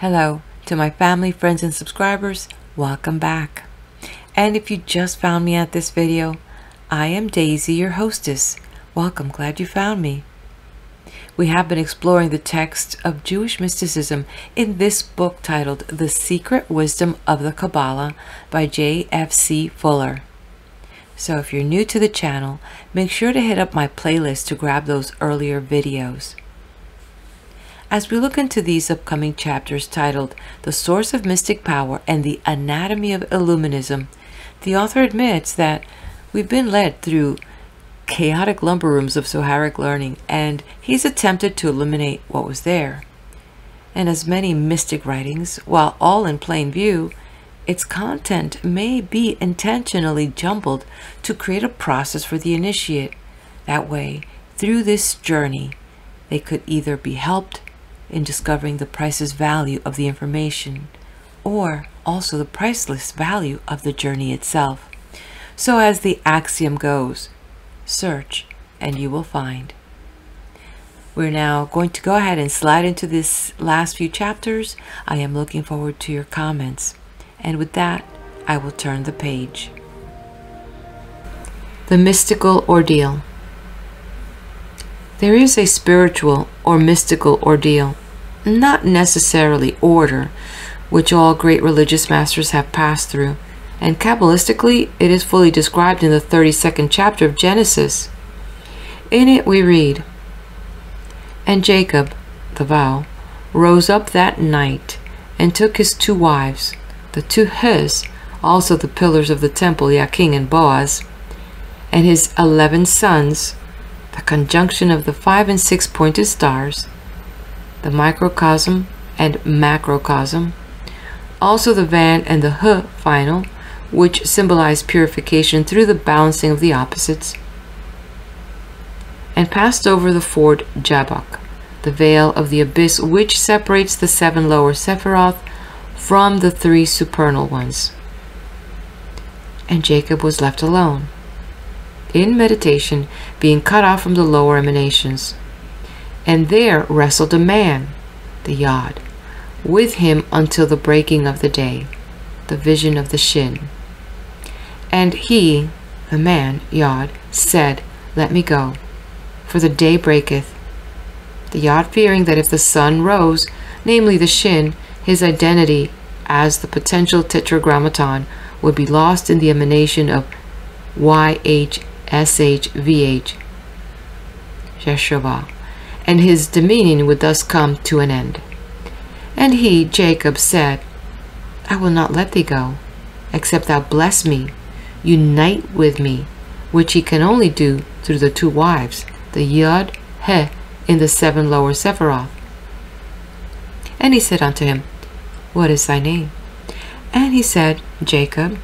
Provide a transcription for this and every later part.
Hello to my family, friends, and subscribers. Welcome back. And if you just found me at this video, I am Daisy, your hostess. Welcome, glad you found me. We have been exploring the text of Jewish mysticism in this book titled The Secret Wisdom of the Kabbalah by JFC Fuller. So if you're new to the channel, make sure to hit up my playlist to grab those earlier videos. As we look into these upcoming chapters titled The Source of Mystic Power and the Anatomy of Illuminism, the author admits that we've been led through chaotic lumber rooms of Zoharic learning, and he's attempted to eliminate what was there. And as many mystic writings, while all in plain view, its content may be intentionally jumbled to create a process for the initiate. That way, through this journey, they could either be helped in discovering the priceless value of the information, or also the priceless value of the journey itself. So as the axiom goes, search and you will find. We're now going to go ahead and slide into this last few chapters. I am looking forward to your comments. And with that, I will turn the page. The mystical ordeal. There is a spiritual or mystical ordeal, not necessarily order, which all great religious masters have passed through, and Kabbalistically it is fully described in the 32nd chapter of Genesis. In it we read, "And Jacob, the vow, rose up that night, and took his 2 wives, the 2 his, also the pillars of the temple, Yakin and Boaz, and his 11 sons, the conjunction of the 5 and 6 pointed stars, the microcosm and macrocosm, also the van and the h final, which symbolize purification through the balancing of the opposites, and passed over the ford Jabbok, the veil of the abyss which separates the 7 lower Sephiroth from the 3 supernal ones. And Jacob was left alone, in meditation, being cut off from the lower emanations. And there wrestled a man, the Yod, with him until the breaking of the day, the vision of the Shin. And he, the man, Yod, said, Let me go, for the day breaketh. The Yod, fearing that if the sun rose, namely the Shin, his identity as the potential Tetragrammaton would be lost in the emanation of YHSHVH, Sheshobah, and his dominion would thus come to an end. And he, Jacob, said, I will not let thee go, except thou bless me, unite with me, which he can only do through the 2 wives, the Yod, He, in the 7 lower Sephiroth. And he said unto him, What is thy name? And he said, Jacob.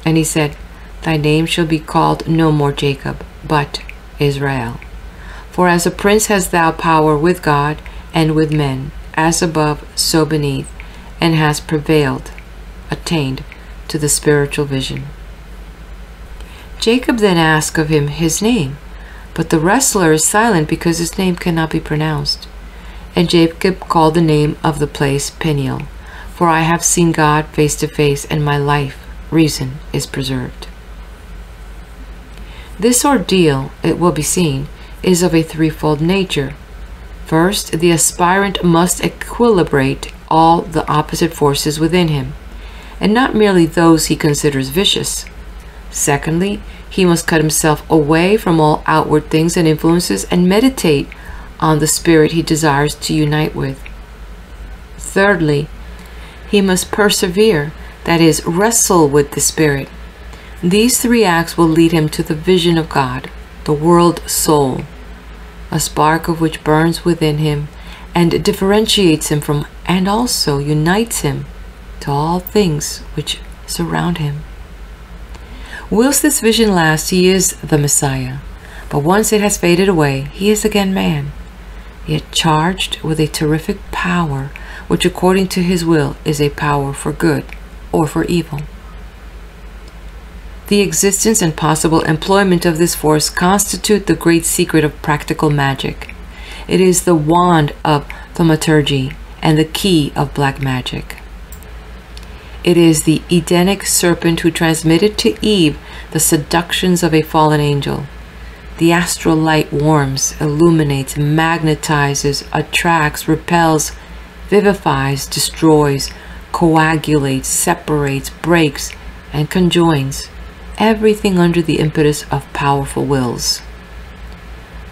And he said, Thy name shall be called no more Jacob, but Israel. For as a prince hast thou power with God and with men, as above, so beneath, and hast prevailed, attained to the spiritual vision. Jacob then asked of him his name, but the wrestler is silent because his name cannot be pronounced. And Jacob called the name of the place Peniel, for I have seen God face to face, and my life, reason, is preserved. This ordeal, it will be seen, is of a threefold nature. First, the aspirant must equilibrate all the opposite forces within him, and not merely those he considers vicious. Secondly, he must cut himself away from all outward things and influences and meditate on the spirit he desires to unite with. Thirdly, he must persevere, that is, wrestle with the spirit. These 3 acts will lead him to the vision of God, the world soul, a spark of which burns within him and differentiates him from and also unites him to all things which surround him. Whilst this vision lasts, he is the Messiah, but once it has faded away, he is again man, yet charged with a terrific power, which according to his will is a power for good or for evil. The existence and possible employment of this force constitute the great secret of practical magic. It is the wand of thaumaturgy and the key of black magic. It is the Edenic serpent who transmitted to Eve the seductions of a fallen angel. The astral light warms, illuminates, magnetizes, attracts, repels, vivifies, destroys, coagulates, separates, breaks, and conjoins, everything under the impetus of powerful wills.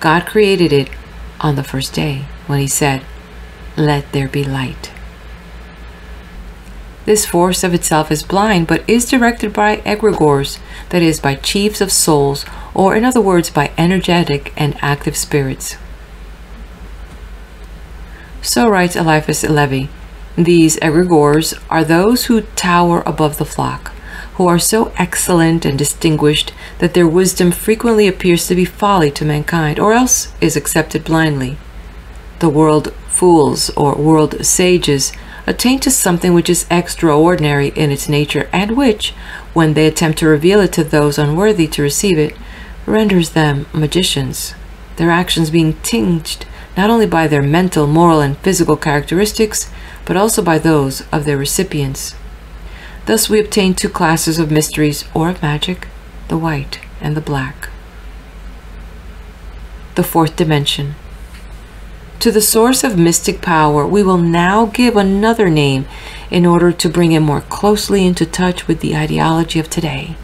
God created it on the first day when he said, "Let there be light." This force of itself is blind, but is directed by egregores, that is, by chiefs of souls, or in other words, by energetic and active spirits. So writes Éliphas Lévi, these egregores are those who tower above the flock, who are so excellent and distinguished that their wisdom frequently appears to be folly to mankind, or else is accepted blindly. The world fools, or world sages, attain to something which is extraordinary in its nature, and which, when they attempt to reveal it to those unworthy to receive it, renders them magicians, their actions being tinged not only by their mental, moral, and physical characteristics, but also by those of their recipients. Thus we obtain two classes of mysteries or of magic, the white and the black. The fourth dimension. To the source of mystic power, we will now give another name in order to bring it more closely into touch with the ideology of today.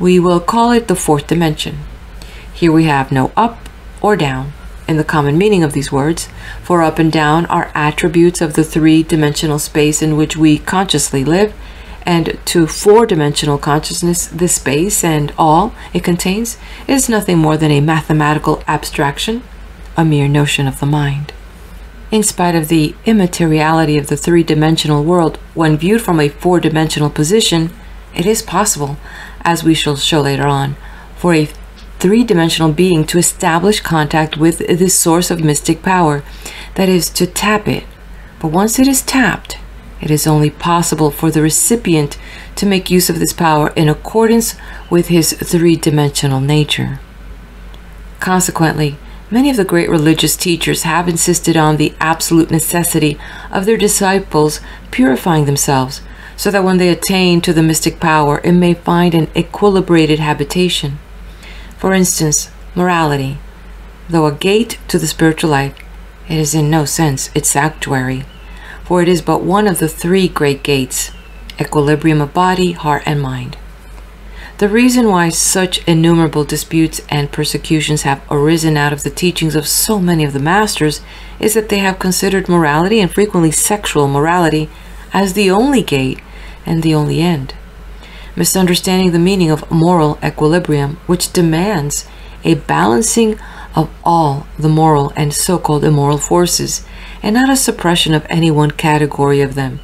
We will call it the fourth dimension. Here we have no up or down in the common meaning of these words, for up and down are attributes of the three-dimensional space in which we consciously live, and to four-dimensional consciousness, this space and all it contains is nothing more than a mathematical abstraction, a mere notion of the mind. In spite of the immateriality of the three-dimensional world, when viewed from a four-dimensional position, it is possible, as we shall show later on, for a three-dimensional being to establish contact with this source of mystic power, that is, to tap it. But once it is tapped, it is only possible for the recipient to make use of this power in accordance with his three-dimensional nature. Consequently, many of the great religious teachers have insisted on the absolute necessity of their disciples purifying themselves, so that when they attain to the mystic power, it may find an equilibrated habitation. For instance, morality, though a gate to the spiritual life, it is in no sense its sanctuary, for it is but one of the three great gates, equilibrium of body, heart, and mind. The reason why such innumerable disputes and persecutions have arisen out of the teachings of so many of the masters is that they have considered morality, and frequently sexual morality, as the only gate and the only end, misunderstanding the meaning of moral equilibrium, which demands a balancing of all the moral and so-called immoral forces, and not a suppression of any one category of them.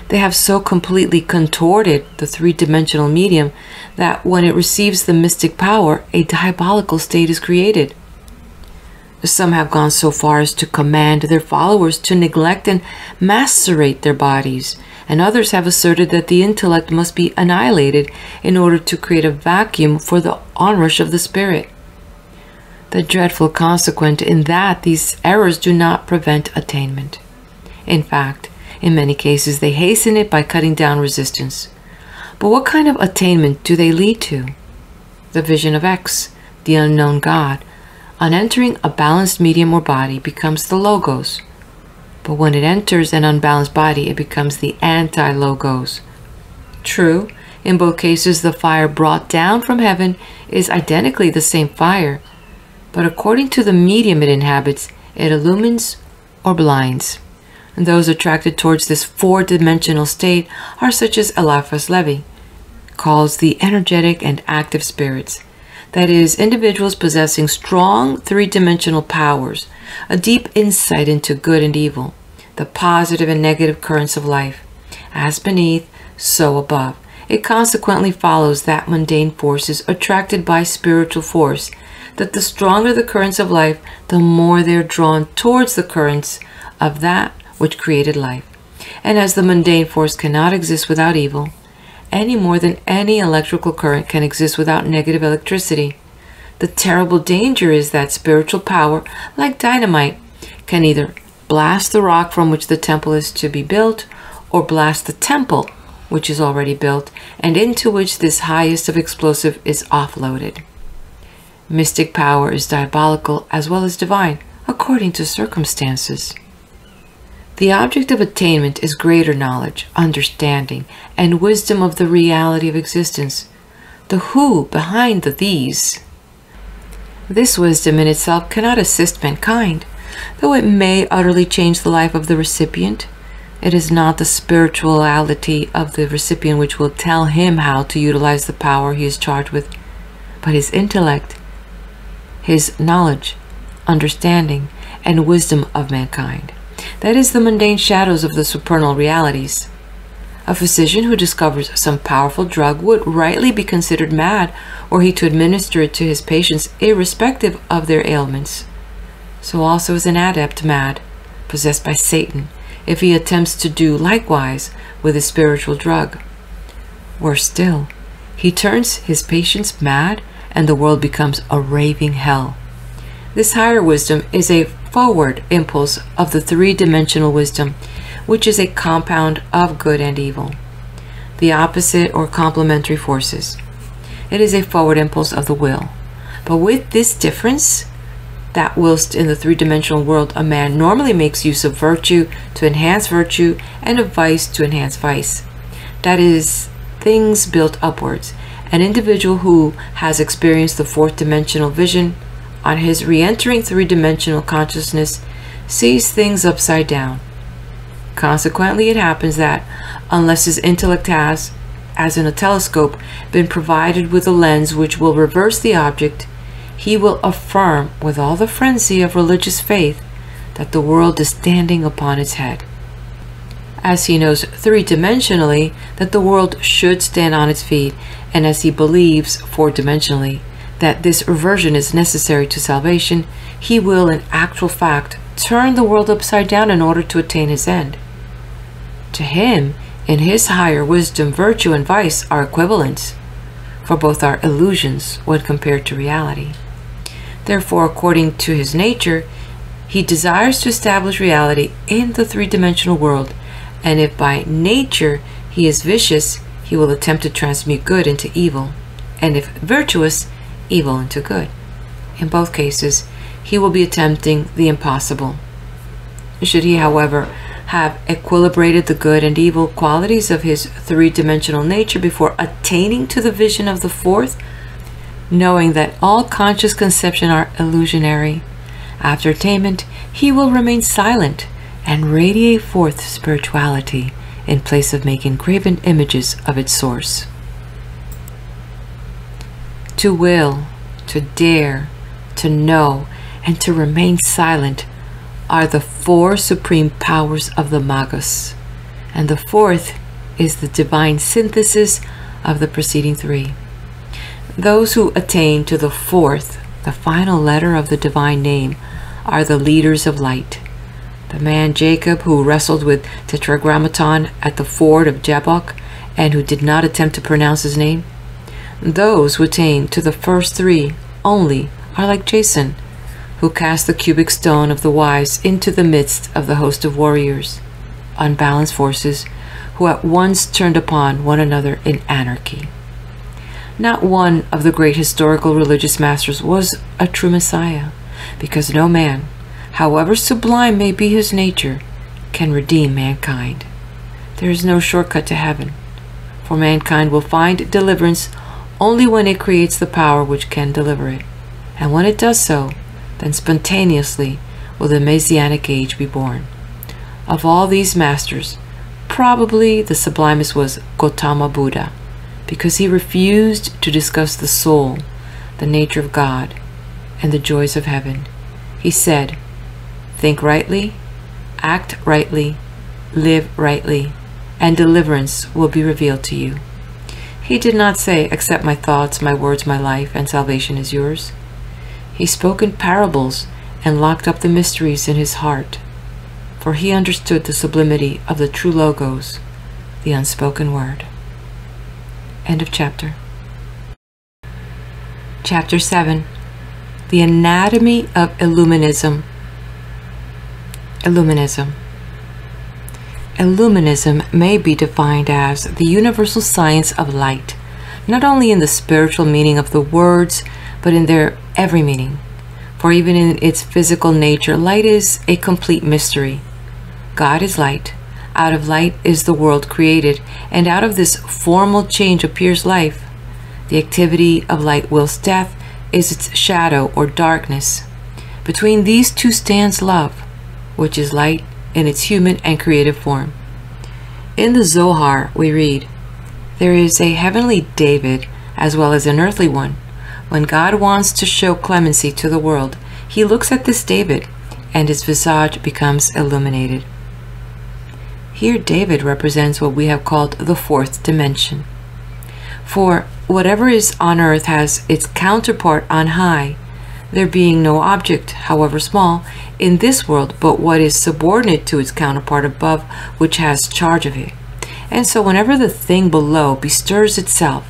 They have so completely contorted the three-dimensional medium that when it receives the mystic power, a diabolical state is created. Some have gone so far as to command their followers to neglect and macerate their bodies, and others have asserted that the intellect must be annihilated in order to create a vacuum for the onrush of the spirit. The dreadful consequence in that these errors do not prevent attainment. In fact, in many cases they hasten it by cutting down resistance. But what kind of attainment do they lead to? The vision of X, the unknown God, on entering a balanced medium or body, becomes the logos. But when it enters an unbalanced body, it becomes the anti-logos. True, in both cases the fire brought down from heaven is identically the same fire, but according to the medium it inhabits, it illumines or blinds. And those attracted towards this four-dimensional state are such as Éliphas Lévi calls the energetic and active spirits. That is, individuals possessing strong three-dimensional powers, a deep insight into good and evil, the positive and negative currents of life. As beneath, so above. It consequently follows that mundane force is attracted by spiritual force, that the stronger the currents of life, the more they are drawn towards the currents of that which created life. And as the mundane force cannot exist without evil, any more than any electrical current can exist without negative electricity, the terrible danger is that spiritual power, like dynamite, can either blast the rock from which the temple is to be built, or blast the temple which is already built and into which this highest of explosive is offloaded. Mystic power is diabolical as well as divine, according to circumstances. The object of attainment is greater knowledge, understanding, and wisdom of the reality of existence, the who behind the these. This wisdom in itself cannot assist mankind, though it may utterly change the life of the recipient. It is not the spirituality of the recipient which will tell him how to utilize the power he is charged with, but his intellect, his knowledge, understanding, and wisdom of mankind. That is the mundane shadows of the supernal realities. A physician who discovers some powerful drug would rightly be considered mad were he to administer it to his patients irrespective of their ailments. So also is an adept mad, possessed by Satan, if he attempts to do likewise with his spiritual drug. Worse still, he turns his patients mad and the world becomes a raving hell. This higher wisdom is a forward impulse of the three-dimensional wisdom, which is a compound of good and evil, the opposite or complementary forces. It is a forward impulse of the will, but with this difference, that whilst in the three-dimensional world a man normally makes use of virtue to enhance virtue and of vice to enhance vice, that is, things built upwards, an individual who has experienced the fourth-dimensional vision, on his re-entering three-dimensional consciousness, sees things upside down. Consequently, it happens that, unless his intellect has, as in a telescope, been provided with a lens which will reverse the object, he will affirm with all the frenzy of religious faith that the world is standing upon its head. As he knows three-dimensionally that the world should stand on its feet, and as he believes four-dimensionally that this reversion is necessary to salvation, he will in actual fact turn the world upside down in order to attain his end. To him, in his higher wisdom, virtue and vice are equivalents, for both are illusions when compared to reality. Therefore, according to his nature, he desires to establish reality in the three-dimensional world, and if by nature he is vicious, he will attempt to transmute good into evil, and if virtuous, evil into good. In both cases, he will be attempting the impossible. Should he, however, have equilibrated the good and evil qualities of his three-dimensional nature before attaining to the vision of the fourth, knowing that all conscious conception are illusionary, after attainment he will remain silent and radiate forth spirituality in place of making graven images of its source. To will, to dare, to know, and to remain silent are the four supreme powers of the Magus, and the fourth is the divine synthesis of the preceding three. Those who attain to the fourth, the final letter of the divine name, are the leaders of light. The man Jacob who wrestled with Tetragrammaton at the ford of Jabbok and who did not attempt to pronounce his name. Those who attain to the first three only are like Jason, who cast the cubic stone of the wise into the midst of the host of warriors, unbalanced forces, who at once turned upon one another in anarchy. Not one of the great historical religious masters was a true Messiah, because no man, however sublime may be his nature, can redeem mankind. There is no shortcut to heaven, for mankind will find deliverance only when it creates the power which can deliver it, and when it does so, then spontaneously will the Messianic age be born. Of all these masters, probably the sublimest was Gautama Buddha, because he refused to discuss the soul, the nature of God, and the joys of heaven. He said, "Think rightly, act rightly, live rightly, and deliverance will be revealed to you." He did not say, "Accept my thoughts, my words, my life, and salvation is yours." He spoke in parables and locked up the mysteries in his heart, for he understood the sublimity of the true logos, the unspoken word. End of chapter. Chapter 7. The Anatomy of Illuminism. Illuminism. Illuminism may be defined as the universal science of light, not only in the spiritual meaning of the words, but in their every meaning. For even in its physical nature, light is a complete mystery. God is light. Out of light is the world created, and out of this formal change appears life. The activity of light wills death, is its shadow or darkness. Between these two stands love, which is light in its human and creative form. In the Zohar we read, "There is a heavenly David as well as an earthly one. When God wants to show clemency to the world, he looks at this David, and his visage becomes illuminated." Here David represents what we have called the fourth dimension. For whatever is on earth has its counterpart on high, there being no object, however small, in this world but what is subordinate to its counterpart above, which has charge of it. And so whenever the thing below bestirs itself,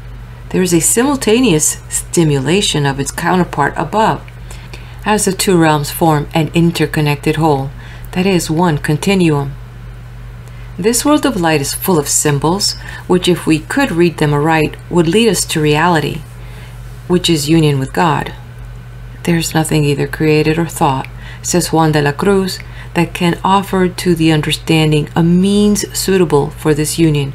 there is a simultaneous stimulation of its counterpart above, as the two realms form an interconnected whole, that is, one continuum. This world of light is full of symbols, which if we could read them aright, would lead us to reality, which is union with God. There is nothing either created or thought, says Juan de la Cruz, that can offer to the understanding a means suitable for this union,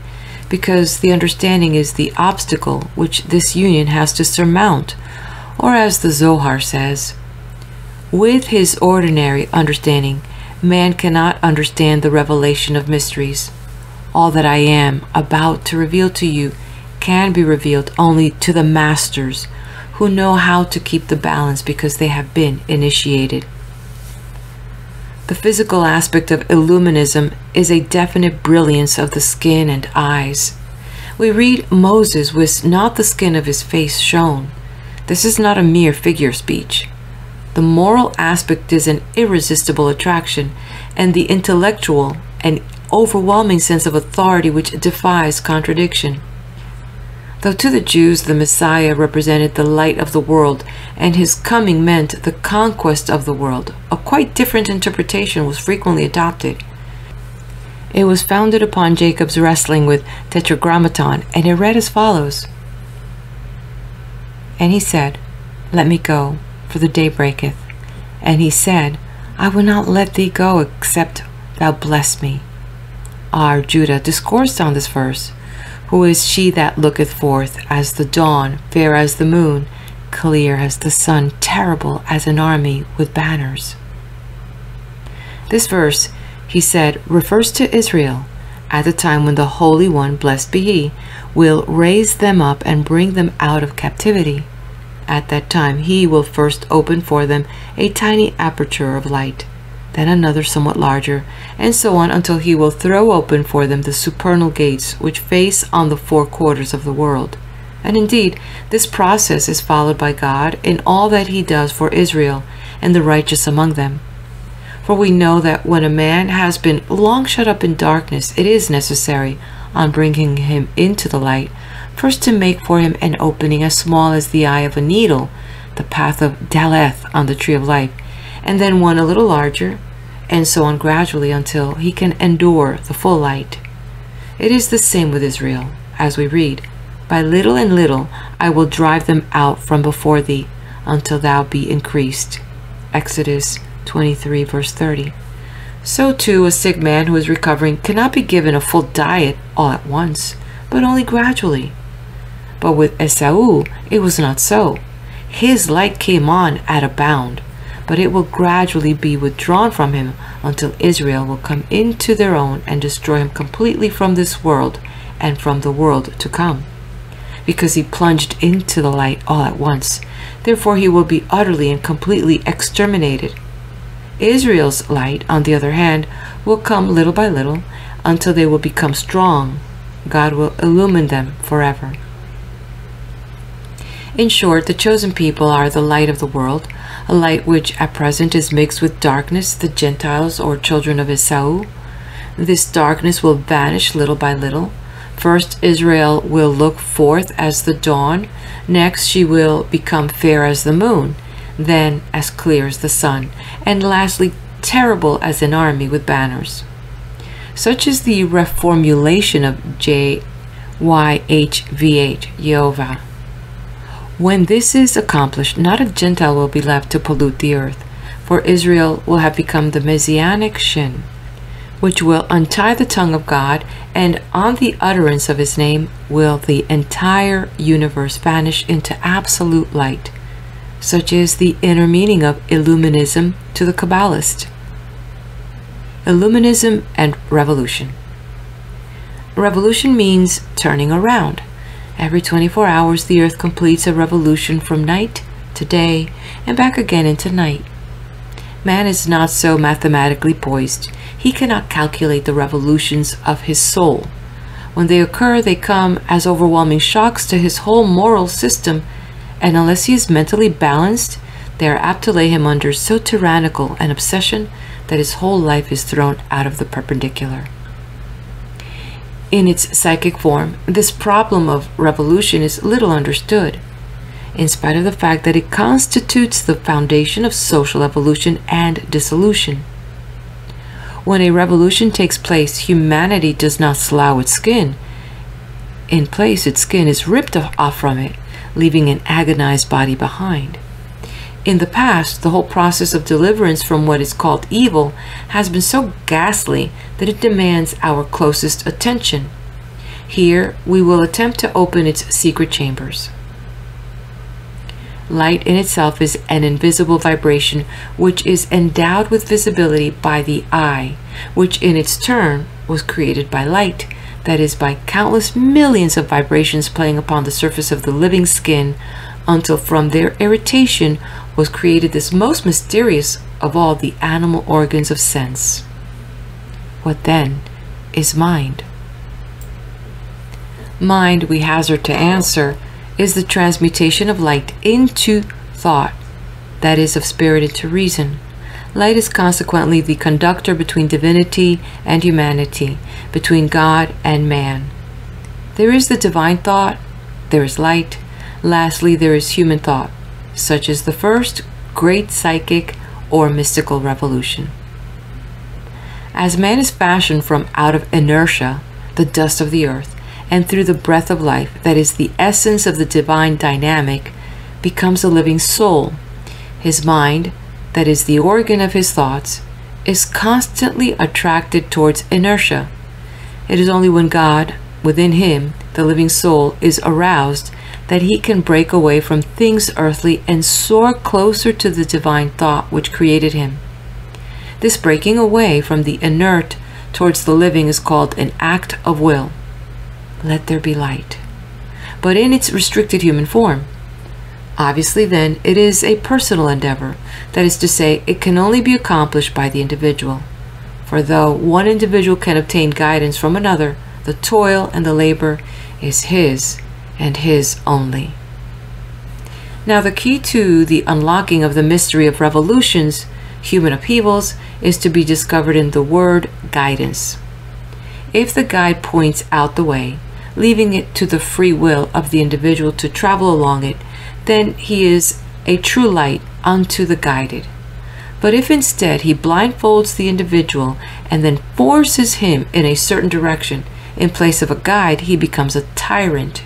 because the understanding is the obstacle which this union has to surmount, or as the Zohar says, "With his ordinary understanding, man cannot understand the revelation of mysteries. All that I am about to reveal to you can be revealed only to the masters, who know how to keep the balance because they have been initiated." The physical aspect of Illuminism is a definite brilliance of the skin and eyes. We read Moses with not the skin of his face shown. This is not a mere figure speech. The moral aspect is an irresistible attraction, and the intellectual an overwhelming sense of authority which defies contradiction. Though to the Jews the Messiah represented the light of the world, and his coming meant the conquest of the world, a quite different interpretation was frequently adopted. It was founded upon Jacob's wrestling with Tetragrammaton, and it read as follows: "And he said, Let me go, for the day breaketh. And he said, I will not let thee go, except thou bless me." Our Judah discoursed on this verse. "Who is she that looketh forth as the dawn, fair as the moon, clear as the sun, terrible as an army with banners?" This verse, he said, refers to Israel, at the time when the Holy One, blessed be he, will raise them up and bring them out of captivity. At that time he will first open for them a tiny aperture of light, then another somewhat larger, and so on until he will throw open for them the supernal gates which face on the four quarters of the world. And indeed, this process is followed by God in all that he does for Israel and the righteous among them. For we know that when a man has been long shut up in darkness, it is necessary, on bringing him into the light, first to make for him an opening as small as the eye of a needle, the path of Daleth on the tree of life, and then one a little larger, and so on gradually until he can endure the full light. It is the same with Israel, as we read, "By little and little I will drive them out from before thee, until thou be increased." Exodus 23 verse 30. So too a sick man who is recovering cannot be given a full diet all at once, but only gradually. But with Esau it was not so. His light came on at a bound, but it will gradually be withdrawn from him until Israel will come into their own and destroy him completely from this world and from the world to come. Because he plunged into the light all at once, therefore he will be utterly and completely exterminated. Israel's light, on the other hand, will come little by little until they will become strong. God will illumine them forever. In short, the chosen people are the light of the world, a light which at present is mixed with darkness, the Gentiles or children of Esau. This darkness will vanish little by little. First, Israel will look forth as the dawn. Next, she will become fair as the moon, then as clear as the sun. And lastly, terrible as an army with banners. Such is the reformulation of JYHVH, Yehovah. When this is accomplished, not a Gentile will be left to pollute the earth, for Israel will have become the Messianic Shin, which will untie the tongue of God, and on the utterance of his name will the entire universe vanish into absolute light. Such is the inner meaning of Illuminism to the Kabbalist. Illuminism and revolution. Revolution means turning around. Every 24 hours the earth completes a revolution from night to day and back again into night. Man is not so mathematically poised. He cannot calculate the revolutions of his soul. When they occur, they come as overwhelming shocks to his whole moral system, and unless he is mentally balanced, they are apt to lay him under so tyrannical an obsession that his whole life is thrown out of the perpendicular. In its psychic form, this problem of revolution is little understood, in spite of the fact that it constitutes the foundation of social evolution and dissolution. When a revolution takes place, humanity does not slough its skin. In place, its skin is ripped off from it, leaving an agonized body behind. In the past, the whole process of deliverance from what is called evil has been so ghastly that it demands our closest attention. Here, we will attempt to open its secret chambers. Light in itself is an invisible vibration which is endowed with visibility by the eye, which in its turn was created by light, that is, by countless millions of vibrations playing upon the surface of the living skin, until from their irritation was created this most mysterious of all the animal organs of sense. What then is mind? Mind, we hazard to answer, is the transmutation of light into thought, that is, of spirit into reason. Light is consequently the conductor between divinity and humanity, between God and man. There is the divine thought, there is light, lastly there is human thought, such as the first great psychic or mystical revolution. As man is fashioned from out of inertia, the dust of the earth, and through the breath of life, that is the essence of the divine dynamic, becomes a living soul. His mind, that is the organ of his thoughts, is constantly attracted towards inertia. It is only when God, within him, the living soul, is aroused that he can break away from things earthly and soar closer to the divine thought which created him. This breaking away from the inert towards the living is called an act of will. Let there be light, but in its restricted human form. Obviously, then, it is a personal endeavor, that is to say, it can only be accomplished by the individual. For though one individual can obtain guidance from another, the toil and the labor is his and his only. Now, the key to the unlocking of the mystery of revolutions, human upheavals, is to be discovered in the word guidance. If the guide points out the way, leaving it to the free will of the individual to travel along it, then he is a true light unto the guided. But if instead he blindfolds the individual and then forces him in a certain direction, in place of a guide, he becomes a tyrant.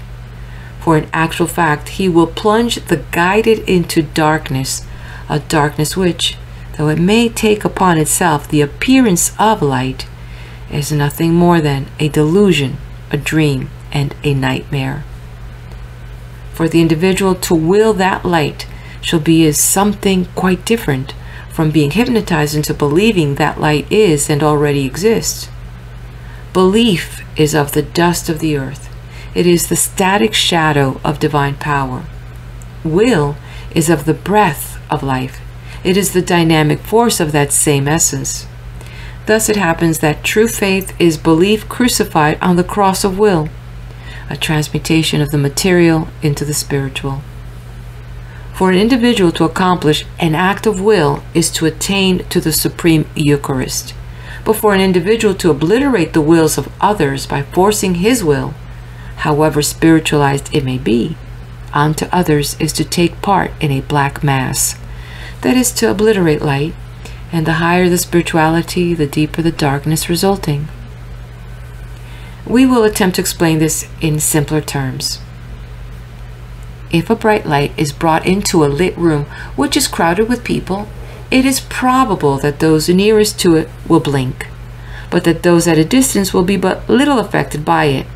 For in actual fact, he will plunge the guided into darkness, a darkness which, though it may take upon itself the appearance of light, is nothing more than a delusion, a dream, and a nightmare. For the individual to will that light shall be as something quite different from being hypnotized into believing that light is and already exists. Belief is of the dust of the earth. It is the static shadow of divine power. Will is of the breath of life. It is the dynamic force of that same essence. Thus it happens that true faith is belief crucified on the cross of will, a transmutation of the material into the spiritual. For an individual to accomplish an act of will is to attain to the supreme Eucharist. But for an individual to obliterate the wills of others by forcing his will, however spiritualized it may be, onto others is to take part in a black mass. That is to obliterate light, And the higher the spirituality, the deeper the darkness resulting. We will attempt to explain this in simpler terms. If a bright light is brought into a lit room which is crowded with people, it is probable that those nearest to it will blink, but that those at a distance will be but little affected by it.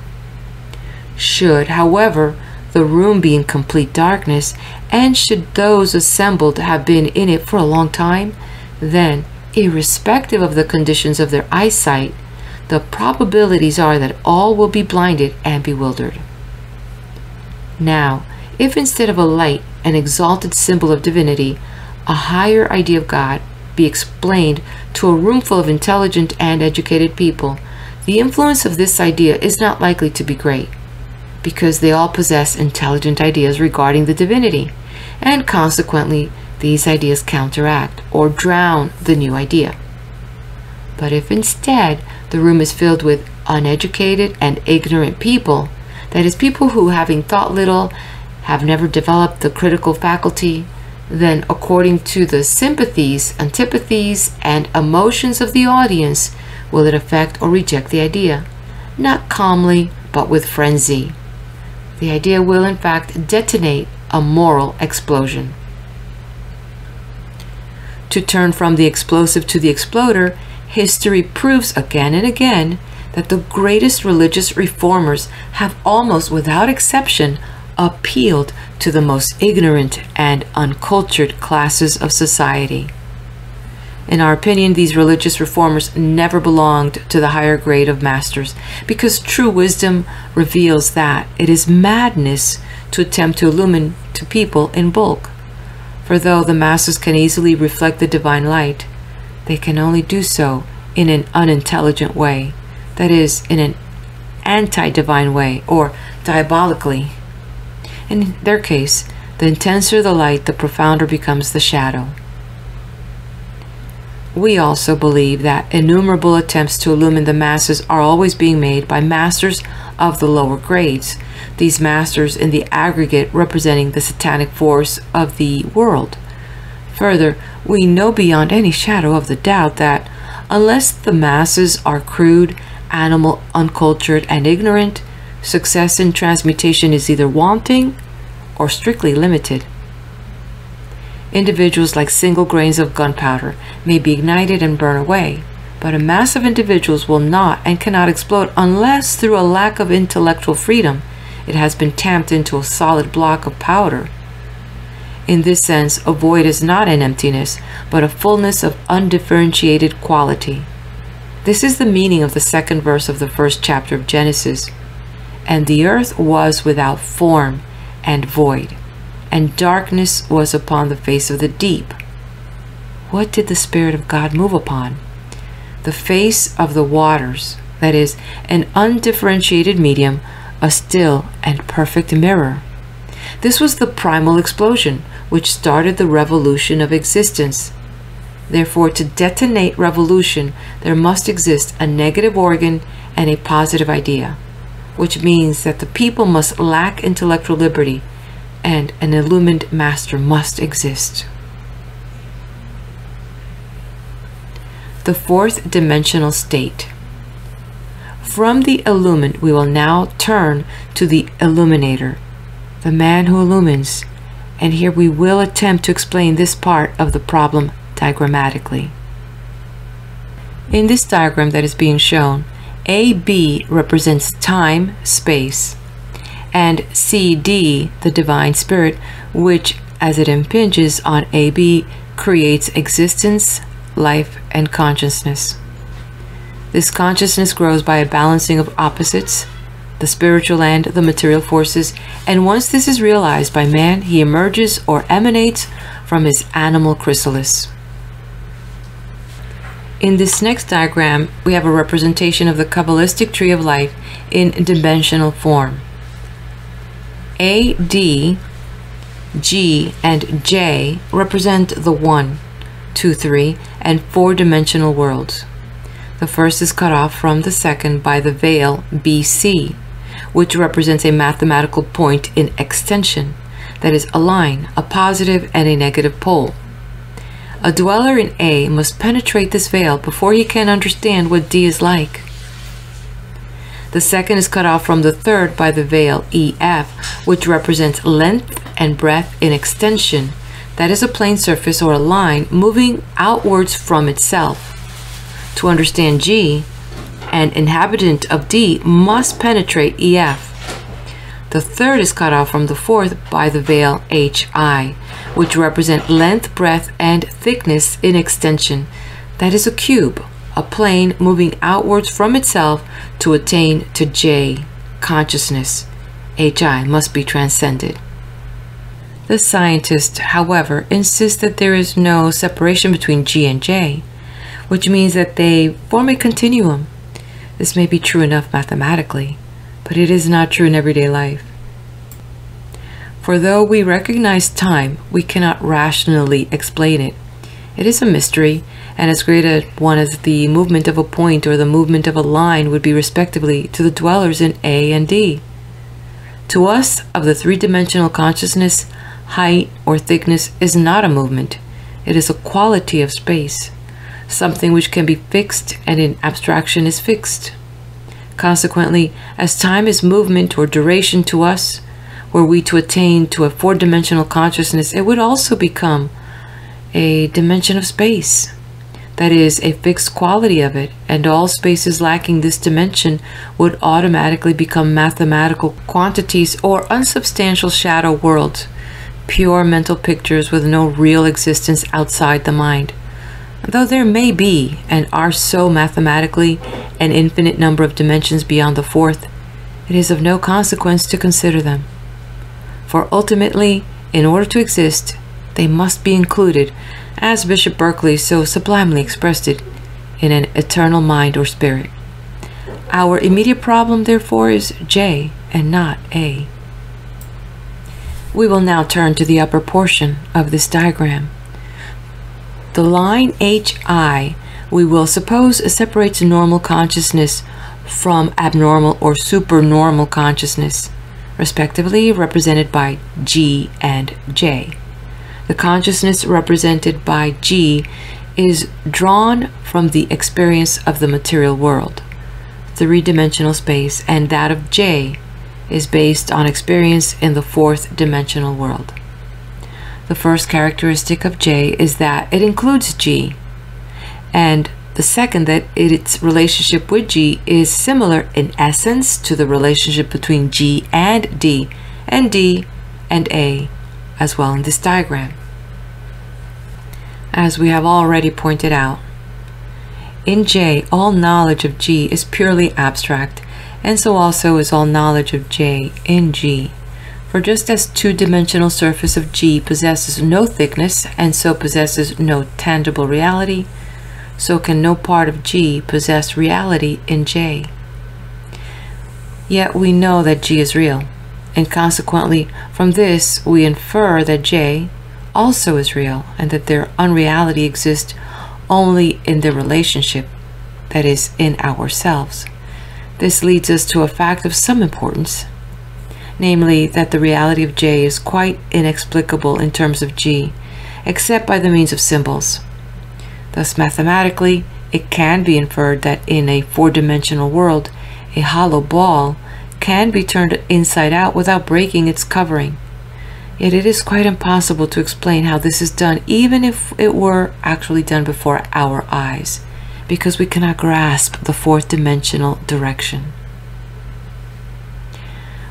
Should, however, the room be in complete darkness, and should those assembled have been in it for a long time, then, irrespective of the conditions of their eyesight, the probabilities are that all will be blinded and bewildered. Now, if instead of a light, an exalted symbol of divinity, a higher idea of God be explained to a room full of intelligent and educated people, the influence of this idea is not likely to be great, because they all possess intelligent ideas regarding the divinity, and consequently these ideas counteract or drown the new idea. But if instead the room is filled with uneducated and ignorant people, that is, people who, having thought little, have never developed the critical faculty, then according to the sympathies, antipathies, and emotions of the audience will it affect or reject the idea, not calmly but with frenzy. The idea will in fact detonate a moral explosion. To turn from the explosive to the exploder, history proves again and again that the greatest religious reformers have almost without exception appealed to the most ignorant and uncultured classes of society. In our opinion, these religious reformers never belonged to the higher grade of masters, because true wisdom reveals that it is madness to attempt to illumine to people in bulk. For though the masses can easily reflect the divine light, they can only do so in an unintelligent way, that is, in an anti-divine way, or diabolically. In their case, the intenser the light, the profounder becomes the shadow. We also believe that innumerable attempts to illumine the masses are always being made by masters of the lower grades, these masters in the aggregate representing the satanic force of the world. Further, we know beyond any shadow of the doubt that, unless the masses are crude, animal, uncultured, and ignorant, success in transmutation is either wanting or strictly limited. Individuals like single grains of gunpowder may be ignited and burn away, but a mass of individuals will not and cannot explode unless, through a lack of intellectual freedom, it has been tamped into a solid block of powder. In this sense, a void is not an emptiness, but a fullness of undifferentiated quality. This is the meaning of the second verse of the first chapter of Genesis. And the earth was without form and void, and darkness was upon the face of the deep. What did the Spirit of God move upon? The face of the waters, that is, an undifferentiated medium, a still and perfect mirror. This was the primal explosion, which started the revolution of existence. Therefore, to detonate revolution, there must exist a negative organ and a positive idea, which means that the people must lack intellectual liberty, and an illumined master must exist. The fourth dimensional state. From the illumined, we will now turn to the illuminator, the man who illumines, and here we will attempt to explain this part of the problem diagrammatically. In this diagram that is being shown, AB represents time, space, and CD, the divine spirit, which, as it impinges on AB, creates existence, life, and consciousness. This consciousness grows by a balancing of opposites, the spiritual and the material forces, and once this is realized by man, he emerges or emanates from his animal chrysalis. In this next diagram, we have a representation of the Kabbalistic tree of life in dimensional form. A, D, G, and J represent the 1, 2, 3, and 4-dimensional worlds. The first is cut off from the second by the veil BC, which represents a mathematical point in extension, that is, a line, a positive and a negative pole. A dweller in A must penetrate this veil before he can understand what D is like. The second is cut off from the third by the veil EF, which represents length and breadth in extension. That is a plane surface or a line moving outwards from itself. To understand G, an inhabitant of D must penetrate EF. The third is cut off from the fourth by the veil HI, which represent length, breadth, and thickness in extension. That is a cube, a plane moving outwards from itself to attain to J, consciousness. HI must be transcended. The scientists, however, insist that there is no separation between G and J, which means that they form a continuum. This may be true enough mathematically, but it is not true in everyday life. For though we recognize time, we cannot rationally explain it. It is a mystery, and as great a one as the movement of a point or the movement of a line would be respectively to the dwellers in A and D. To us, of the three-dimensional consciousness, height or thickness is not a movement. It is a quality of space, something which can be fixed and in abstraction is fixed. Consequently, as time is movement or duration to us, were we to attain to a four-dimensional consciousness, it would also become a dimension of space. That is, a fixed quality of it, and all spaces lacking this dimension would automatically become mathematical quantities or unsubstantial shadow worlds, pure mental pictures with no real existence outside the mind. Though there may be, and are so mathematically, an infinite number of dimensions beyond the fourth, it is of no consequence to consider them. For ultimately, in order to exist, they must be included, as Bishop Berkeley so sublimely expressed it, in an eternal mind or spirit. Our immediate problem, therefore, is J and not A. We will now turn to the upper portion of this diagram. The line HI, we will suppose, separates normal consciousness from abnormal or supernormal consciousness, respectively represented by G and J. The consciousness represented by G is drawn from the experience of the material world, three-dimensional space, and that of J is based on experience in the fourth-dimensional world. The first characteristic of J is that it includes G, and the second that its relationship with G is similar in essence to the relationship between G and D and A as well in this diagram. As we have already pointed out, in J, all knowledge of G is purely abstract, and so also is all knowledge of J in G. For just as two-dimensional surface of G possesses no thickness and so possesses no tangible reality, so can no part of G possess reality in J. Yet we know that G is real, and consequently from this we infer that J also is real, and that their unreality exists only in their relationship, that is, in ourselves. This leads us to a fact of some importance, namely that the reality of J is quite inexplicable in terms of G, except by the means of symbols. Thus, mathematically, it can be inferred that in a four-dimensional world, a hollow ball can be turned inside out without breaking its covering. Yet it is quite impossible to explain how this is done, even if it were actually done before our eyes, because we cannot grasp the fourth-dimensional direction.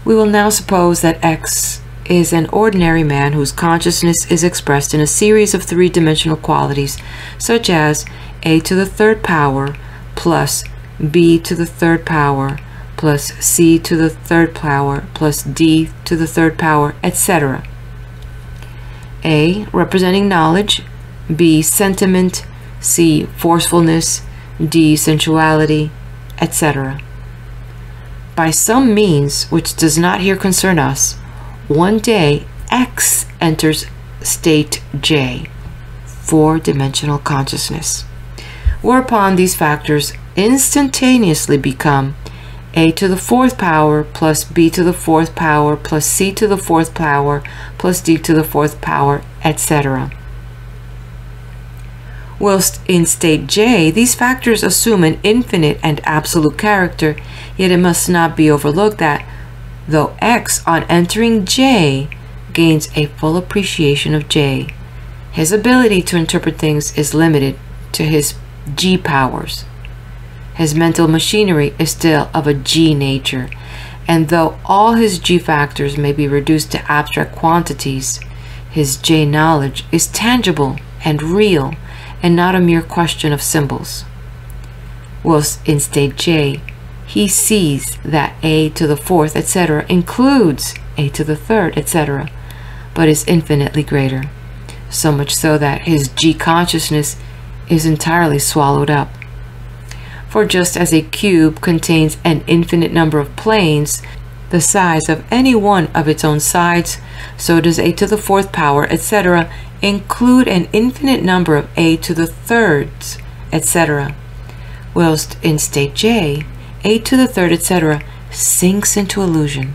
We will now suppose that X is an ordinary man whose consciousness is expressed in a series of three-dimensional qualities, such as A to the third power plus B to the third power plus C to the third power plus D to the third power, etc. A representing knowledge, B sentiment, C forcefulness, D sensuality, etc. By some means which does not here concern us, one day X enters state J, four-dimensional consciousness, whereupon these factors instantaneously become A to the fourth power plus B to the fourth power plus C to the fourth power plus D to the fourth power, etc. Whilst in state J, these factors assume an infinite and absolute character, yet it must not be overlooked that, though X on entering J gains a full appreciation of J, his ability to interpret things is limited to his G powers. His mental machinery is still of a G nature, and though all his G factors may be reduced to abstract quantities, his J knowledge is tangible and real, and not a mere question of symbols. Whilst in state J, he sees that a to the fourth, etc. includes a to the third, etc., but is infinitely greater, so much so that his G consciousness is entirely swallowed up. For just as a cube contains an infinite number of planes, the size of any one of its own sides, so does a to the fourth power, etc., include an infinite number of a to the thirds, etc. Whilst in state J, a to the third, etc. sinks into illusion,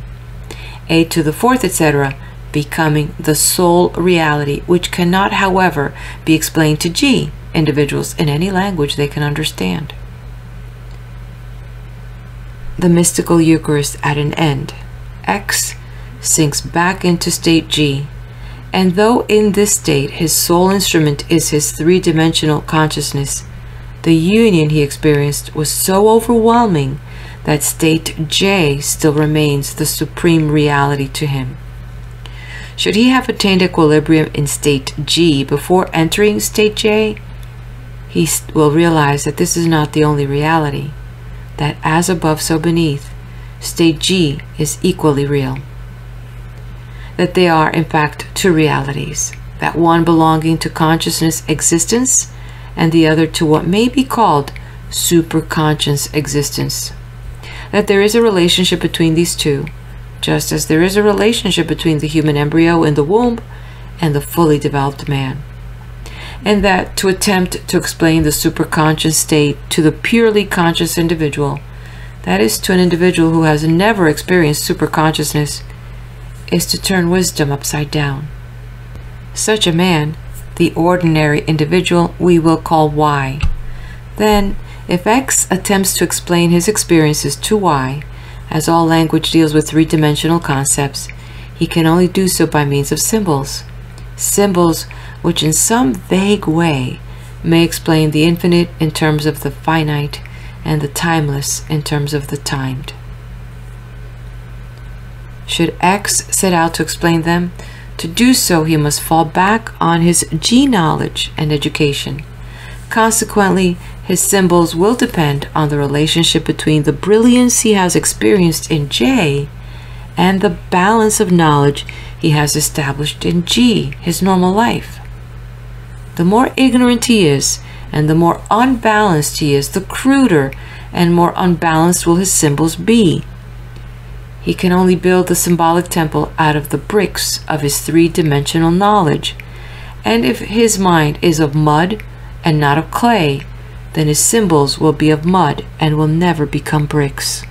a to the fourth, etc. becoming the sole reality, which cannot, however, be explained to G individuals in any language they can understand. The mystical Eucharist at an end, X sinks back into state G, and though in this state his sole instrument is his three-dimensional consciousness, the union he experienced was so overwhelming that state J still remains the supreme reality to him. Should he have attained equilibrium in state G before entering state J, he will realize that this is not the only reality, that as above so beneath, state G is equally real. That they are in fact two realities, that one belonging to consciousness existence and the other to what may be called superconscious existence. That there is a relationship between these two, just as there is a relationship between the human embryo in the womb and the fully developed man. And that to attempt to explain the superconscious state to the purely conscious individual, that is to an individual who has never experienced superconsciousness, is to turn wisdom upside down. Such a man, the ordinary individual, we will call Y. Then, if X attempts to explain his experiences to Y, as all language deals with three-dimensional concepts, he can only do so by means of symbols. Symbols which in some vague way may explain the infinite in terms of the finite and the timeless in terms of the timed. Should X set out to explain them, to do so he must fall back on his G knowledge and education. Consequently, his symbols will depend on the relationship between the brilliance he has experienced in J and the balance of knowledge he has established in G, his normal life. The more ignorant he is, and the more unbalanced he is, the cruder and more unbalanced will his symbols be. He can only build the symbolic temple out of the bricks of his three-dimensional knowledge, and if his mind is of mud and not of clay, then his symbols will be of mud and will never become bricks.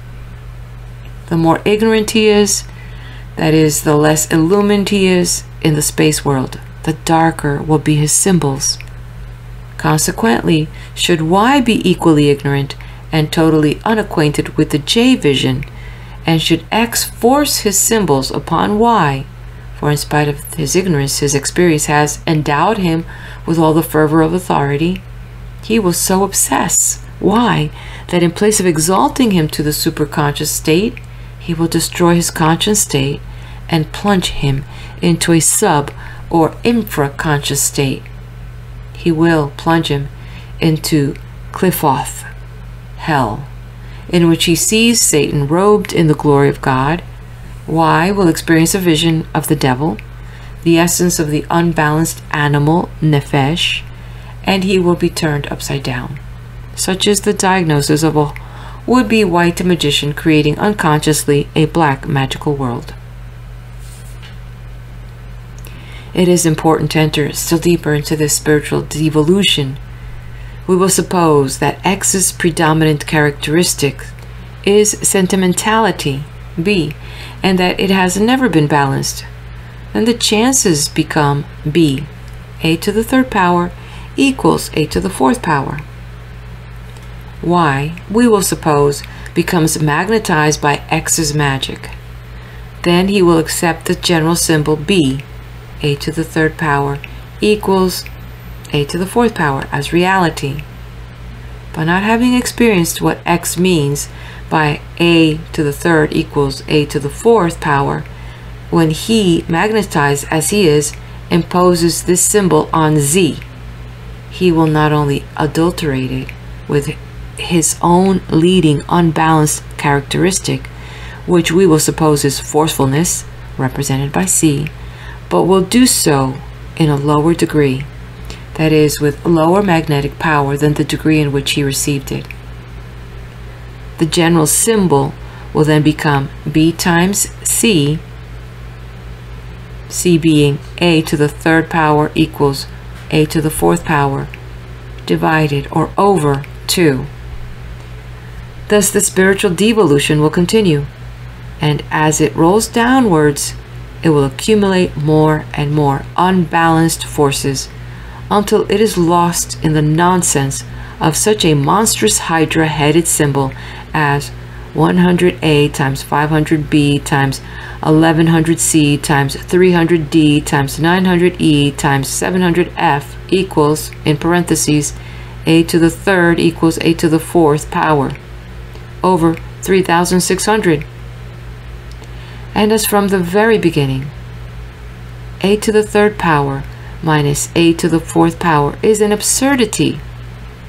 The more ignorant he is, that is, the less illumined he is in the space world, the darker will be his symbols. Consequently, should Y be equally ignorant and totally unacquainted with the J vision, and should X force his symbols upon Y, for in spite of his ignorance, his experience has endowed him with all the fervor of authority, he will so obsess Y that in place of exalting him to the superconscious state, he will destroy his conscious state and plunge him into a sub or infraconscious state. He will plunge him into Qliphoth, hell, in which he sees Satan robed in the glory of God. Y will experience a vision of the devil, the essence of the unbalanced animal nephesh, and he will be turned upside down. Such is the diagnosis of a would-be white magician creating unconsciously a black magical world. It is important to enter still deeper into this spiritual devolution. We will suppose that X's predominant characteristic is sentimentality, B, and that it has never been balanced. Then the chances become B, a to the third power, equals a to the fourth power. Y, we will suppose, becomes magnetized by X's magic. Then he will accept the general symbol B, a to the third power, equals a to the fourth power as reality. But not having experienced what X means by a to the third equals a to the fourth power, when he, magnetized as he is, imposes this symbol on Z, he will not only adulterate it with his own leading unbalanced characteristic, which we will suppose is forcefulness, represented by C, but will do so in a lower degree, that is, with lower magnetic power than the degree in which he received it. The general symbol will then become B times C, C being a to the third power equals a to the fourth power, divided or over 2. Thus the spiritual devolution will continue, and as it rolls downwards, it will accumulate more and more unbalanced forces until it is lost in the nonsense of such a monstrous hydra-headed symbol as 100A times 500B times 1100C times 300D times 900E times 700F equals, in parentheses, a to the third equals a to the fourth power, over 3,600. And as from the very beginning, a to the third power minus a to the fourth power is an absurdity.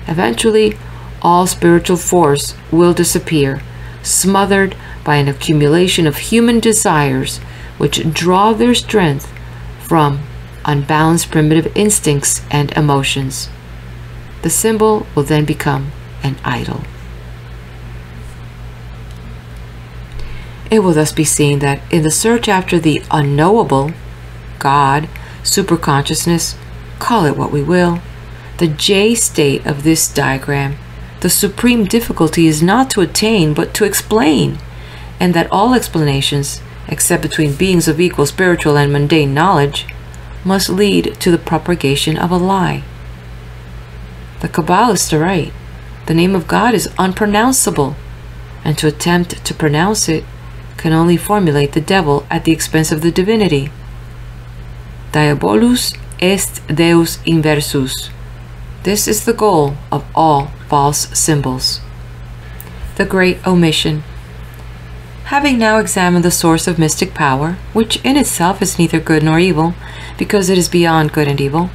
Eventually, all spiritual force will disappear, smothered by an accumulation of human desires which draw their strength from unbalanced primitive instincts and emotions. The symbol will then become an idol. It will thus be seen that in the search after the unknowable, God, superconsciousness, call it what we will, the J state of this diagram, the supreme difficulty is not to attain but to explain, and that all explanations, except between beings of equal spiritual and mundane knowledge, must lead to the propagation of a lie. The Kabbalists are right. The name of God is unpronounceable, and to attempt to pronounce it can only formulate the devil at the expense of the divinity. Diabolus est Deus inversus. This is the goal of all false symbols. The Great Omission. Having now examined the source of mystic power, which in itself is neither good nor evil, because it is beyond good and evil,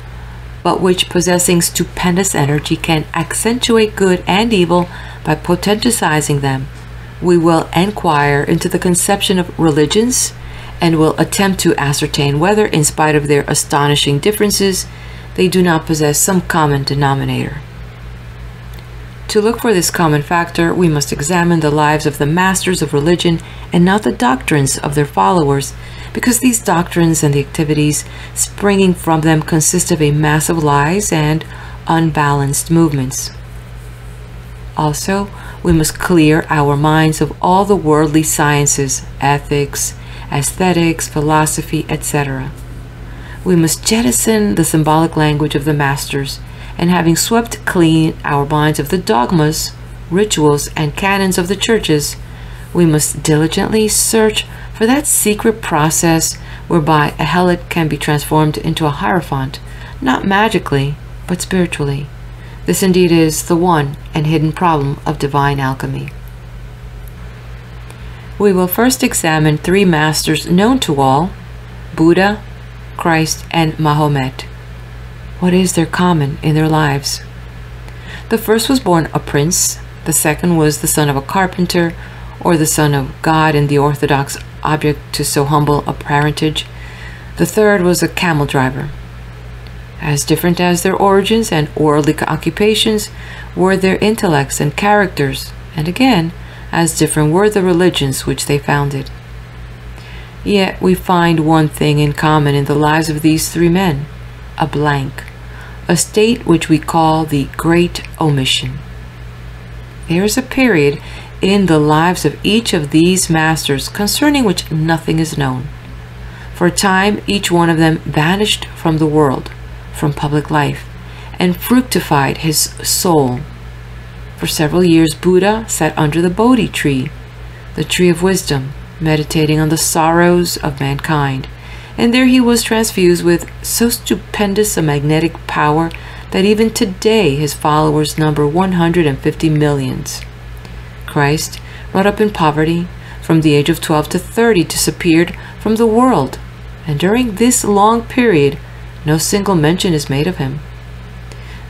but which, possessing stupendous energy, can accentuate good and evil by potentizing them, we will inquire into the conception of religions and will attempt to ascertain whether, in spite of their astonishing differences, they do not possess some common denominator. To look for this common factor, we must examine the lives of the masters of religion and not the doctrines of their followers, because these doctrines and the activities springing from them consist of a mass of lies and unbalanced movements. Also, we must clear our minds of all the worldly sciences, ethics, aesthetics, philosophy, etc. We must jettison the symbolic language of the masters, and having swept clean our minds of the dogmas, rituals, and canons of the churches, we must diligently search for that secret process whereby a helot can be transformed into a hierophant, not magically, but spiritually. This indeed is the one and hidden problem of divine alchemy. We will first examine 3 masters known to all: Buddha, Christ, and Mahomet. What is there common in their lives? The first was born a prince, the second was the son of a carpenter, or the son of God in the orthodox object to so humble a parentage. The third was a camel driver. As different as their origins and worldly occupations were their intellects and characters, and again, as different were the religions which they founded. Yet we find one thing in common in the lives of these 3 men: a blank, a state which we call the Great Omission. There is a period in the lives of each of these masters concerning which nothing is known. For a time, each one of them vanished from the world, from public life, and fructified his soul. For several years, Buddha sat under the Bodhi tree, the tree of wisdom, meditating on the sorrows of mankind, and there he was transfused with so stupendous a magnetic power that even today his followers number 150 millions. Christ, brought up in poverty, from the age of 12 to 30 disappeared from the world, and during this long period no single mention is made of him.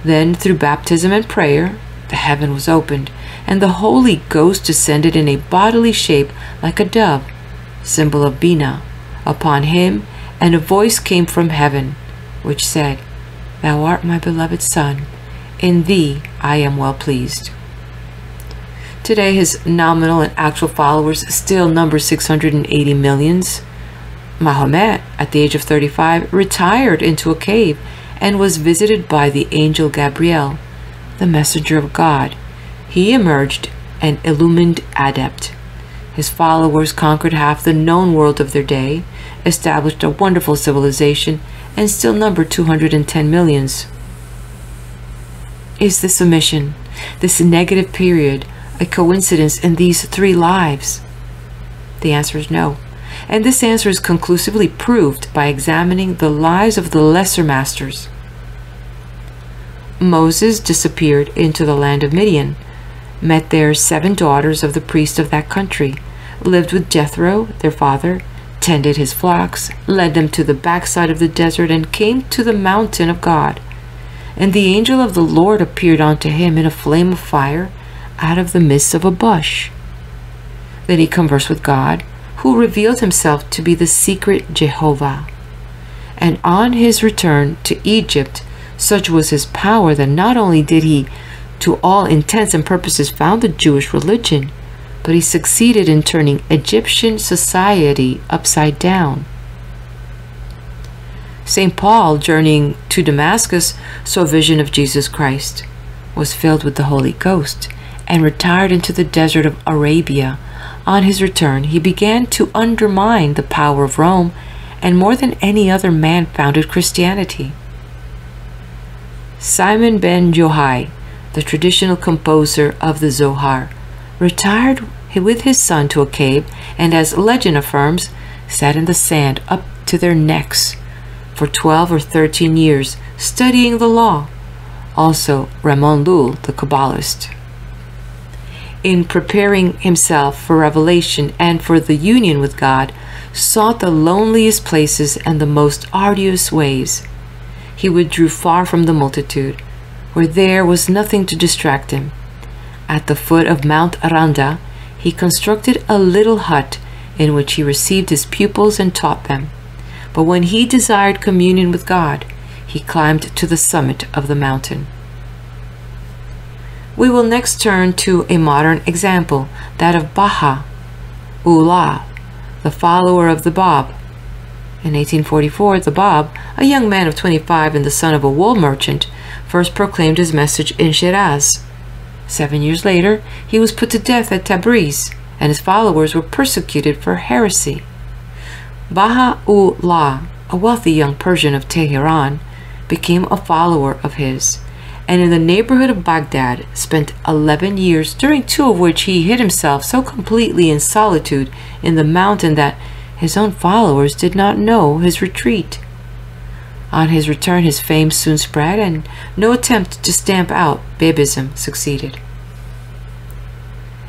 Then, through baptism and prayer, the heaven was opened, and the Holy Ghost descended in a bodily shape like a dove, symbol of Bina, upon him, and a voice came from heaven, which said, "Thou art my beloved Son, in thee I am well pleased." Today his nominal and actual followers still number 680 millions. Mahomet, at the age of 35, retired into a cave and was visited by the angel Gabriel, the messenger of God. He emerged an illumined adept. His followers conquered half the known world of their day, established a wonderful civilization, and still number 210 millions. Is this omission, this negative period, a coincidence in these 3 lives? The answer is no. And this answer is conclusively proved by examining the lives of the lesser masters. Moses disappeared into the land of Midian, met there 7 daughters of the priest of that country, lived with Jethro, their father, tended his flocks, led them to the backside of the desert, and came to the mountain of God. And the angel of the Lord appeared unto him in a flame of fire out of the midst of a bush. Then he conversed with God, who revealed himself to be the secret Jehovah. And on his return to Egypt, such was his power that not only did he, to all intents and purposes, found the Jewish religion, but he succeeded in turning Egyptian society upside down. St. Paul, journeying to Damascus, saw a vision of Jesus Christ, was filled with the Holy Ghost, and retired into the desert of Arabia. On his return, he began to undermine the power of Rome, and more than any other man founded Christianity. Simon ben Yohai, the traditional composer of the Zohar, retired with his son to a cave, and as legend affirms, sat in the sand up to their necks for 12 or 13 years, studying the law. Also Ramon Lull, the Kabbalist, in preparing himself for revelation and for the union with God, sought the loneliest places and the most arduous ways. He withdrew far from the multitude, where there was nothing to distract him. At the foot of Mount Aranda, he constructed a little hut in which he received his pupils and taught them. But when he desired communion with God, he climbed to the summit of the mountain. We will next turn to a modern example, that of Baha Ullah, the follower of the Bab. In 1844, the Bab, a young man of 25 and the son of a wool merchant, first proclaimed his message in Shiraz. 7 years later, he was put to death at Tabriz, and his followers were persecuted for heresy. Baha'u'llah, a wealthy young Persian of Tehran, became a follower of his, and in the neighborhood of Baghdad spent 11 years, during 2 of which he hid himself so completely in solitude in the mountain that his own followers did not know his retreat. On his return, his fame soon spread, and no attempt to stamp out Babism succeeded.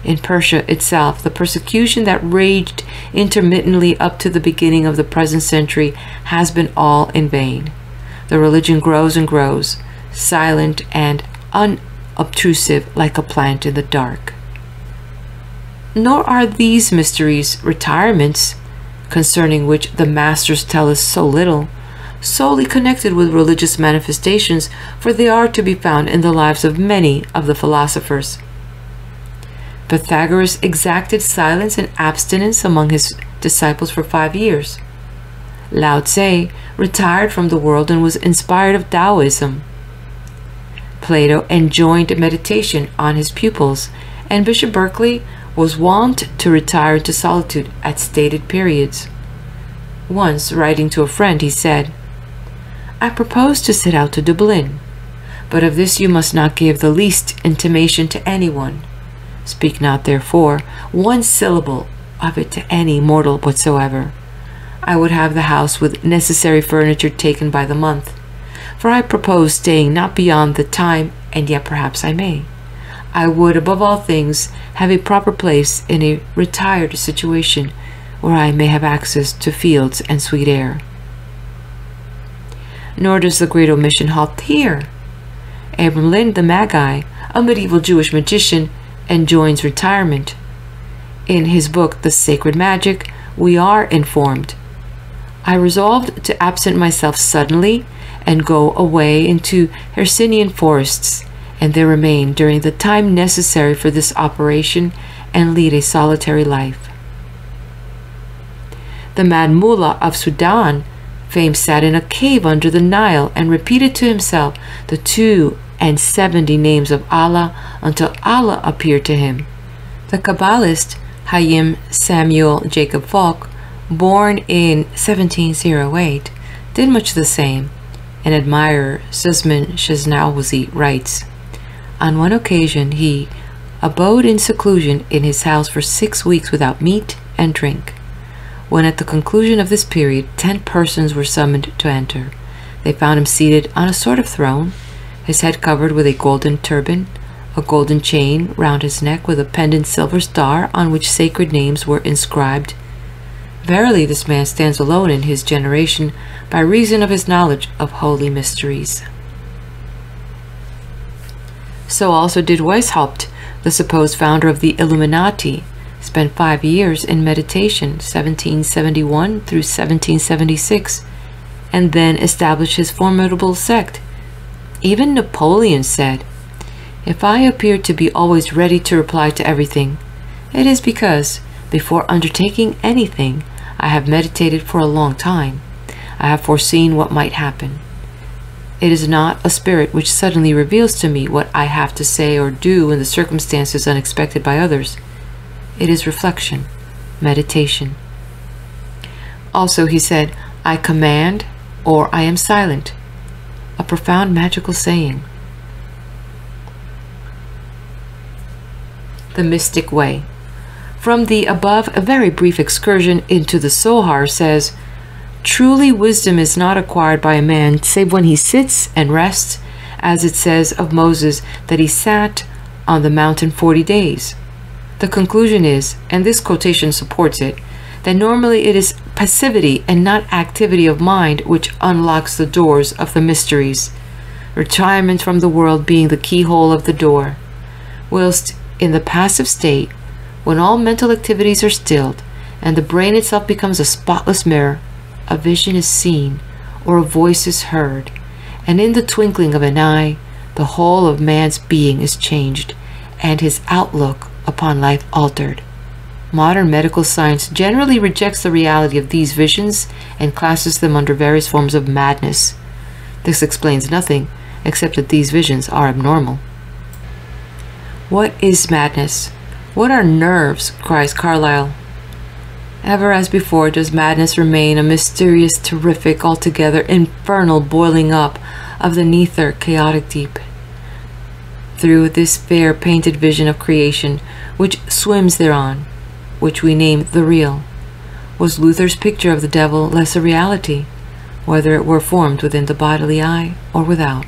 In Persia itself, the persecution that raged intermittently up to the beginning of the present century has been all in vain. The religion grows and grows, silent and unobtrusive like a plant in the dark. Nor are these mysteries, retirements, concerning which the masters tell us so little, solely connected with religious manifestations, for they are to be found in the lives of many of the philosophers. Pythagoras exacted silence and abstinence among his disciples for 5 years. Lao Tse retired from the world and was inspired of Taoism. Plato enjoined meditation on his pupils, and Bishop Berkeley was wont to retire into solitude at stated periods. Once, writing to a friend, he said, "I propose to set out to Dublin, But of this you must not give the least intimation to anyone. Speak not, therefore, one syllable of it to any mortal whatsoever. I would have the house with necessary furniture taken by the month, for I propose staying not beyond the time, and yet perhaps I may. I would, above all things, have a proper place in a retired situation, where I may have access to fields and sweet air. Nor does the great omission halt here. Abram Lynn the Magi, a medieval Jewish magician, enjoins retirement. In his book, The Sacred Magic, we are informed, I resolved to absent myself suddenly and go away into Hercynian forests, and there remain during the time necessary for this operation, and lead a solitary life. The Mad Mullah of Sudan fame sat in a cave under the Nile and repeated to himself the 72 names of Allah until Allah appeared to him. The Kabbalist Hayim Samuel Jacob Falk, born in 1708, did much the same, and admirer Suzman Shaznawazi writes, on one occasion he abode in seclusion in his house for 6 weeks without meat and drink. When at the conclusion of this period 10 persons were summoned to enter, they found him seated on a sort of throne, his head covered with a golden turban, a golden chain round his neck with a pendant silver star on which sacred names were inscribed. Verily this man stands alone in his generation by reason of his knowledge of holy mysteries. So also did Weishaupt, the supposed founder of the Illuminati, spent 5 years in meditation, 1771 through 1776, and then established his formidable sect. Even Napoleon said, if I appear to be always ready to reply to everything, it is because, before undertaking anything, I have meditated for a long time. I have foreseen what might happen. It is not a spirit which suddenly reveals to me what I have to say or do in the circumstances unexpected by others. It is reflection, meditation. Also, he said, I command or I am silent. A profound magical saying. The Mystic Way. From the above, a very brief excursion into the Zohar says, truly wisdom is not acquired by a man save when he sits and rests, as it says of Moses that he sat on the mountain 40 days. The conclusion is, and this quotation supports it, that normally it is passivity and not activity of mind which unlocks the doors of the mysteries, retirement from the world being the keyhole of the door, whilst in the passive state, when all mental activities are stilled and the brain itself becomes a spotless mirror, a vision is seen or a voice is heard, and in the twinkling of an eye the whole of man's being is changed and his outlook upon life altered. Modern medical science generally rejects the reality of these visions and classes them under various forms of madness. This explains nothing except that these visions are abnormal. What is madness? What are nerves? Cries Carlyle. Ever as before does madness remain a mysterious, terrific, altogether infernal boiling up of the nether chaotic deep. Through this fair painted vision of creation which swims thereon, which we name the real, was Luther's picture of the devil less a reality, whether it were formed within the bodily eye or without.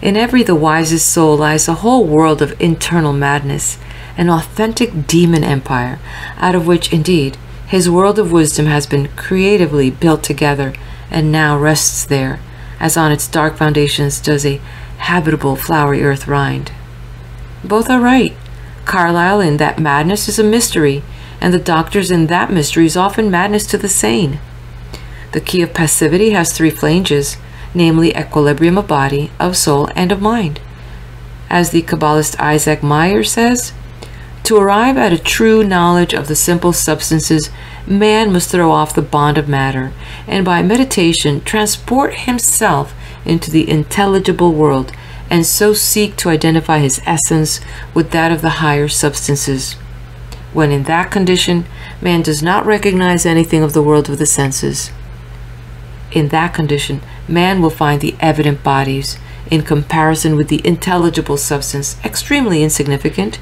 In every the wisest soul lies a whole world of internal madness, an authentic demon empire, out of which, indeed, his world of wisdom has been creatively built together, and now rests there, as on its dark foundations does a habitable flowery earth rind. Both are right. Carlyle in that madness is a mystery, and the doctors in that mystery is often madness to the sane. The key of passivity has 3 flanges, namely equilibrium of body, of soul, and of mind. As the Kabbalist Isaac Meyer says, to arrive at a true knowledge of the simple substances, man must throw off the bond of matter, and by meditation transport himself into the intelligible world, and so seek to identify his essence with that of the higher substances. When in that condition, man does not recognize anything of the world of the senses. In that condition, man will find the evident bodies, in comparison with the intelligible substance, extremely insignificant,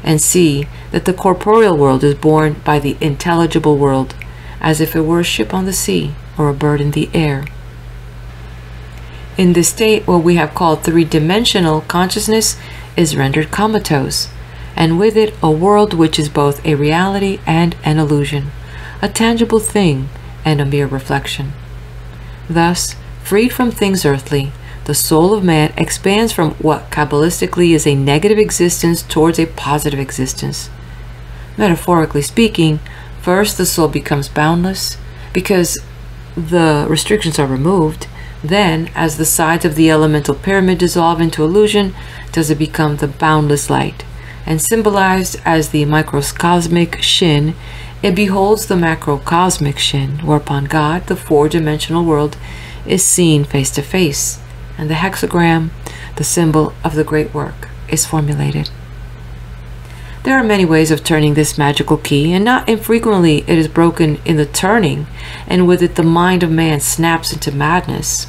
and see that the corporeal world is borne by the intelligible world, as if it were a ship on the sea or a bird in the air. In this state, what we have called three-dimensional consciousness is rendered comatose, and with it a world which is both a reality and an illusion, a tangible thing and a mere reflection. Thus, freed from things earthly, the soul of man expands from what Kabbalistically is a negative existence towards a positive existence. Metaphorically speaking, first the soul becomes boundless because the restrictions are removed. Then, as the sides of the elemental pyramid dissolve into illusion, does it become the boundless light, and symbolized as the microcosmic shin, it beholds the macrocosmic shin, whereupon God, the four-dimensional world, is seen face to face, and the hexagram, the symbol of the great work, is formulated. There are many ways of turning this magical key, and not infrequently it is broken in the turning, and with it the mind of man snaps into madness.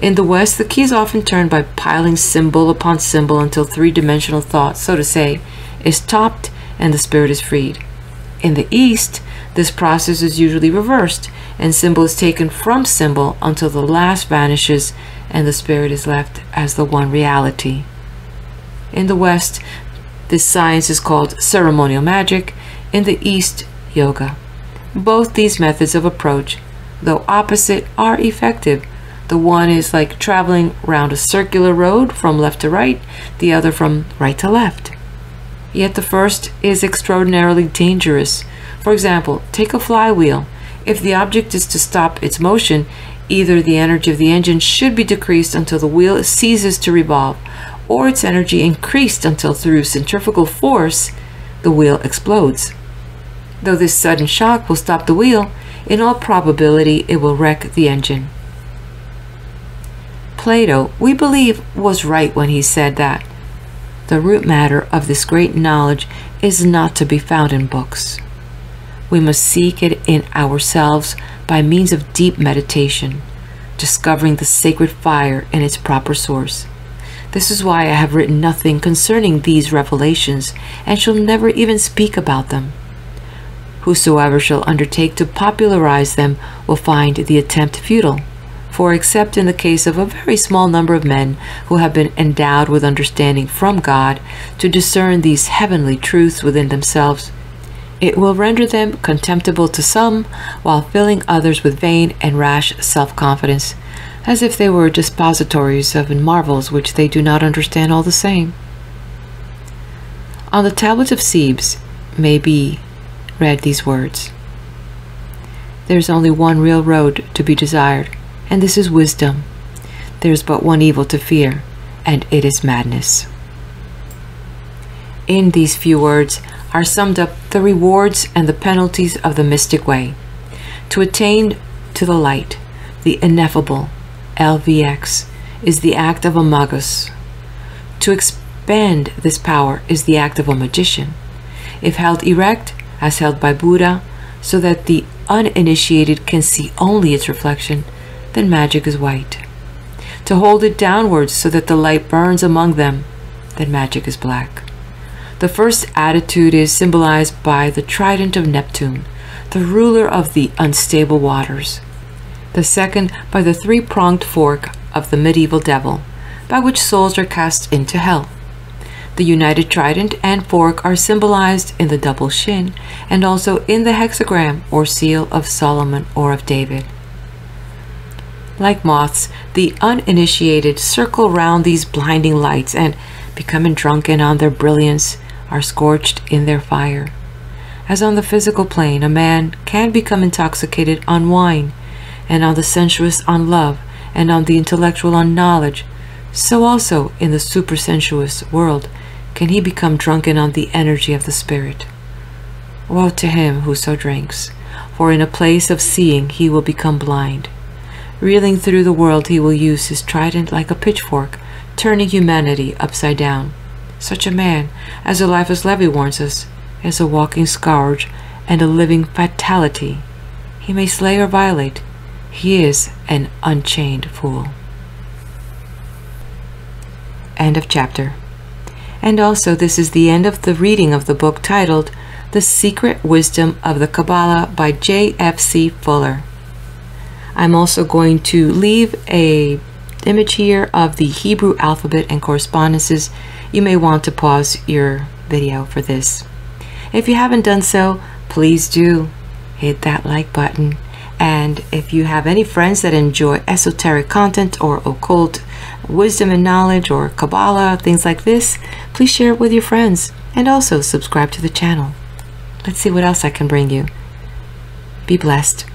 In the West, the key is often turned by piling symbol upon symbol until three-dimensional thought, so to say, is topped and the spirit is freed. In the East, this process is usually reversed, and symbol is taken from symbol until the last vanishes and the spirit is left as the one reality. In the West, this science is called ceremonial magic, in the East, yoga. Both these methods of approach, though opposite, are effective. The one is like traveling round a circular road from left to right, the other from right to left. Yet the first is extraordinarily dangerous. For example, take a flywheel. If the object is to stop its motion, either the energy of the engine should be decreased until the wheel ceases to revolve, or its energy increased until through centrifugal force the wheel explodes. Though this sudden shock will stop the wheel, in all probability it will wreck the engine. Plato, we believe, was right when he said that the root matter of this great knowledge is not to be found in books. We must seek it in ourselves by means of deep meditation, discovering the sacred fire in its proper source. This is why I have written nothing concerning these revelations, and shall never even speak about them. Whosoever shall undertake to popularize them will find the attempt futile. For except in the case of a very small number of men who have been endowed with understanding from God to discern these heavenly truths within themselves, it will render them contemptible to some, while filling others with vain and rash self-confidence, as if they were dispositories of marvels which they do not understand all the same. On the tablets of Sebes may be read these words: "There is only one real road to be desired, and this is wisdom. There is but one evil to fear, and it is madness." In these few words are summed up the rewards and the penalties of the mystic way. To attain to the light, the ineffable, LVX, is the act of a magus. To expand this power is the act of a magician. If held erect, as held by Buddha, so that the uninitiated can see only its reflection, then magic is white. To hold it downwards so that the light burns among them, then magic is black. The first attitude is symbolized by the trident of Neptune, the ruler of the unstable waters. The second by the three-pronged fork of the medieval devil, by which souls are cast into hell. The united trident and fork are symbolized in the double shin, and also in the hexagram or seal of Solomon or of David. Like moths, the uninitiated circle round these blinding lights, and, becoming drunken on their brilliance, are scorched in their fire. As on the physical plane, a man can become intoxicated on wine, and on the sensuous on love, and on the intellectual on knowledge, so also in the supersensuous world can he become drunken on the energy of the spirit. Woe to him who so drinks, for in a place of seeing he will become blind. Reeling through the world, he will use his trident like a pitchfork, turning humanity upside down. Such a man, as Éliphas Lévi warns us, is a walking scourge and a living fatality. He may slay or violate. He is an unchained fool. End of chapter. And also, this is the end of the reading of the book titled The Secret Wisdom of the Kabbalah by JFC Fuller. I'm also going to leave an image here of the Hebrew alphabet and correspondences. You may want to pause your video for this. If you haven't done so, please do hit that like button. And if you have any friends that enjoy esoteric content or occult wisdom and knowledge or Kabbalah, things like this, please share it with your friends. And also subscribe to the channel. Let's see what else I can bring you. Be blessed.